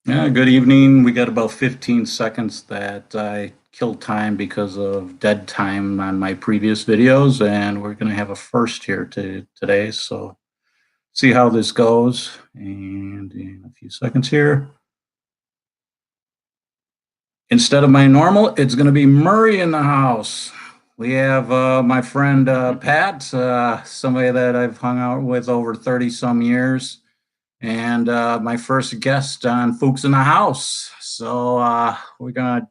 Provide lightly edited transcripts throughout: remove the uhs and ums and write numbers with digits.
Yeah, good evening. We got about 15 seconds that I killed time because of dead time on my previous videos, and we're going to have a first here today. So, see how this goes. And in a few seconds here, instead of my normal, it's going to be Murray in the house. We have my friend Pat, somebody that I've hung out with over 30 some years, and my first guest on Fuchs in the House. So we're going to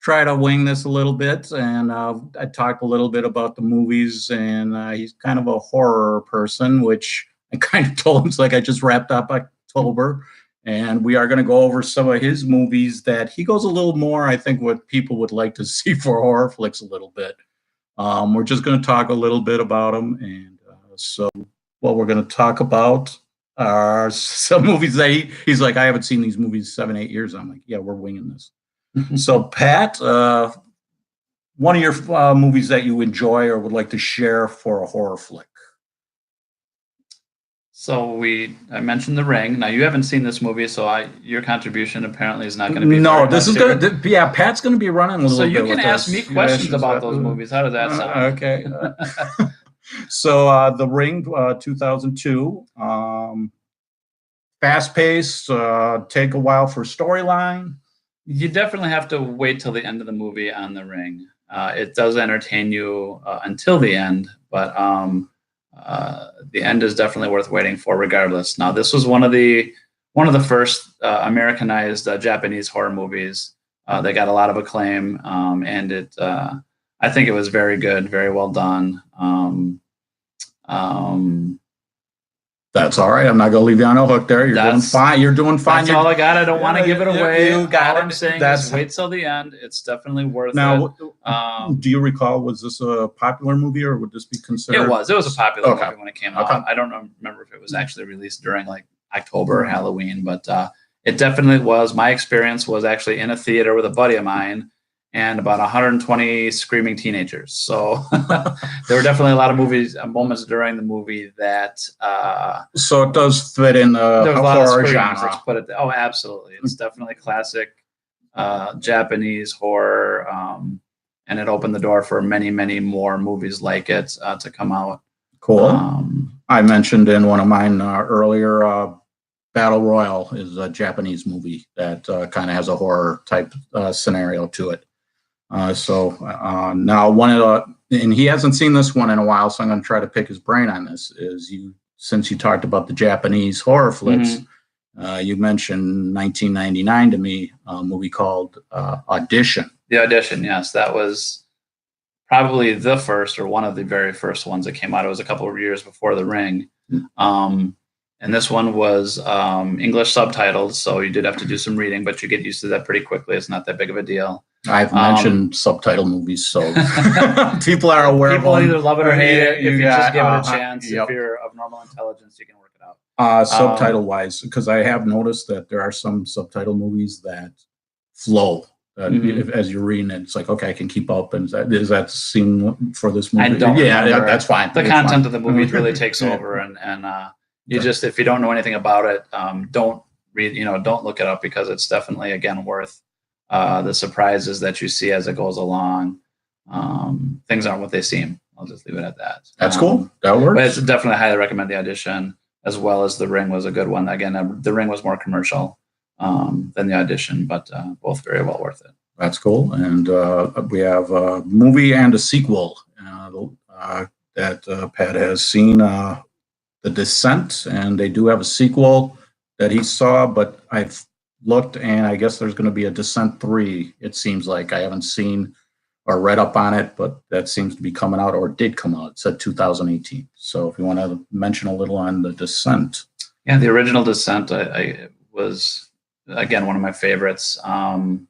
try to wing this a little bit, and I talked a little bit about the movies, and he's kind of a horror person, which I kind of told him it's like I just wrapped up October, and we are going to go over some of his movies that he goes a little more, I think, what people would like to see for horror flicks a little bit. We're just going to talk a little bit about them, and so what we're going to talk about are some movies that he's like, I haven't seen these movies 7, 8 years. I'm like, yeah, we're winging this. So, Pat, one of your movies that you enjoy or would like to share for a horror flick? So I mentioned The Ring. Now you haven't seen this movie, so your contribution apparently is not going to be. No, this is going to. Yeah, Pat's going to be running a little bit. So you can ask me questions about those movies. How does that sound? Okay. So, The Ring, 2002. Fast-paced. Take a while for storyline. You definitely have to wait till the end of the movie on The Ring. It does entertain you until the end, but the end is definitely worth waiting for, regardless. Now, this was one of the first Americanized Japanese horror movies. They got a lot of acclaim, and I think it was very good, very well done. That's all right. I'm not going to leave you on a hook there. You're doing fine. You're doing fine. That's all I got. I don't want to give it away. You got all it. I'm saying is wait till the end. It's definitely worth now, it. Do you recall, was this a popular movie, or would this be considered? It was a popular movie when it came out. I don't remember if it was actually released during like October or Halloween, but it definitely was. My experience was actually in a theater with a buddy of mine and about 120 screaming teenagers. So there were definitely a lot of moments during the movie that. So it does fit in the horror genre. Oh, absolutely! It's definitely classic Japanese horror, and it opened the door for many, many more movies like it to come out. Cool. I mentioned in one of mine earlier. Battle Royale is a Japanese movie that kind of has a horror type scenario to it. Now and he hasn't seen this one in a while, so I'm going to try to pick his brain on this. Since you talked about the Japanese horror flicks, you mentioned 1999 to me, a movie called Audition. The Audition, yes, that was probably the first or one of the very first ones that came out. It was a couple of years before The Ring. And this one was English subtitled, so you did have to do some reading, but you get used to that pretty quickly. It's not that big of a deal. I've mentioned subtitle movies, so people are aware. People either love it or hate it. If you just give it a chance, if you're of normal intelligence, you can work it out. Subtitle-wise, because I have noticed that there are some subtitle movies that flow. As you're reading it, it's like, okay, I can keep up. And is that scene for this movie? I don't. Yeah, that's fine. The content of the movie really takes over, and you just, if you don't know anything about it, don't read. Don't look it up, because it's definitely, again, worth the surprises that you see as it goes along. Things aren't what they seem. I'll just leave it at that. That's cool. That works. But it's definitely highly recommend The Audition, as well as The Ring was a good one. Again, The Ring was more commercial than The Audition, but both very well worth it. That's cool. And we have a movie and a sequel that Pat has seen, The Descent, and they do have a sequel that he saw, but I've looked, and I guess there's going to be a Descent 3. It seems like I haven't seen or read up on it, but that seems to be coming out, or did come out. It said 2018. So if you want to mention a little on The Descent. Yeah, the original Descent I was, again, one of my favorites. No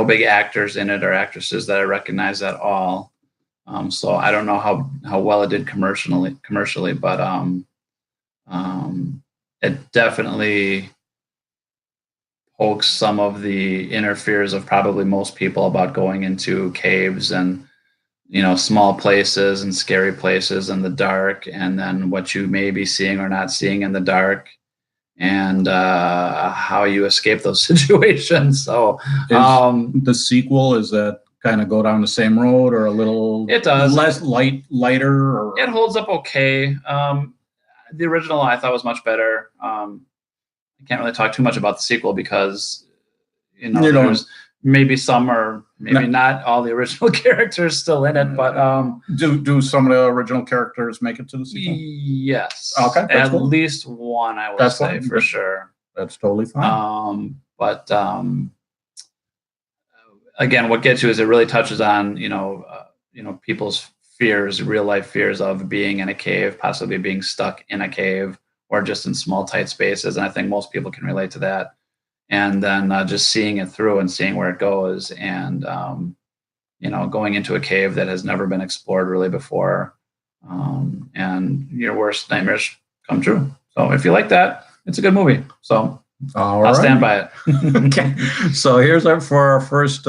big actors in it or actresses that I recognize at all. So I don't know how well it did commercially, but it definitely pokes some of the inner fears of probably most people about going into caves and, small places and scary places in the dark, and then what you may be seeing or not seeing in the dark. and how you escape those situations. So the sequel, is that kind of go down the same road, or a little it does less lighter? Or? It holds up okay. The original I thought was much better. I can't really talk too much about the sequel because there's maybe some or maybe not all the original characters still in it, but do some of the original characters make it to the sequel? Yes. Okay, at least one, I would say, for sure. That's totally fine. But again, what gets you is it really touches on people's fears, real life fears of being in a cave, possibly being stuck in a cave, or just in small tight spaces. And I think most people can relate to that. And then just seeing it through and seeing where it goes, and going into a cave that has never been explored really before, and your worst nightmares come true. So if you like that, it's a good movie. So I'll stand by it. Okay. So here's for our first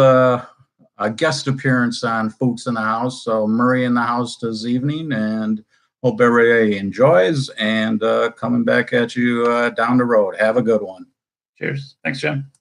guest appearance on Foots in the House. So Murray in the house this evening, and hope everybody enjoys, and coming back at you down the road. Have a good one. Cheers. Thanks, Jim.